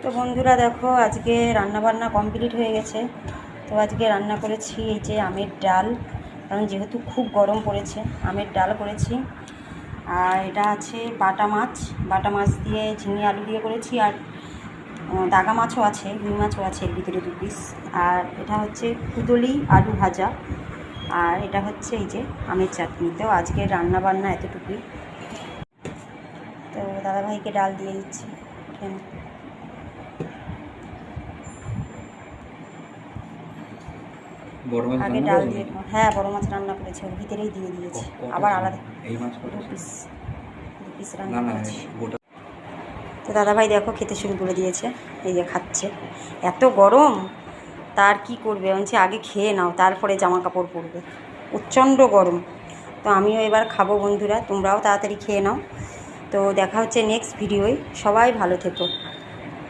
তো বন্ধুরা দেখো, আজকে রান্না বান্না কমপ্লিট হয়ে গেছে। তো আজকে রান্না করেছি এই যে আমের ডাল, কারণ যেহেতু খুব গরম পড়েছে আমের ডাল করেছি। আর এটা আছে বাটা মাছ দিয়ে ঝিঙে আলু দিয়ে করেছি। আর দাগা মাছও আছে, রুই মাছও আছে এর ভিতরে 2 পিস। আর এটা হচ্ছে কুদলি আলু ভাজা। আর এটা হচ্ছে এই যে আমের চাটনি। তো আজকের রান্না বান্না এতটুকুই। তো দাদাভাইকে ডাল দিয়ে দিচ্ছি। আগে ডাল দিয়ে, হ্যাঁ বড় মাছ রান্না করেছি, ওর ভিতরেই দিয়ে দিয়েছি। আবার আলাদা এই মাছ 2 পিস রান্না করেছি। তো দাদাভাই দেখো খেতে শুরু করে দিয়েছে, এই যে খাচ্ছে। এত গরম, তার কি করবে, বলছে আগে খেয়ে নাও তারপরে জামা কাপড় পরবে, প্রচণ্ড গরম। তো আমিও এবার খাবো বন্ধুরা, তোমরাও তাড়াতাড়ি খেয়ে নাও। তো দেখা হচ্ছে নেক্সট ভিডিওয়, সবাই ভালো থেকো।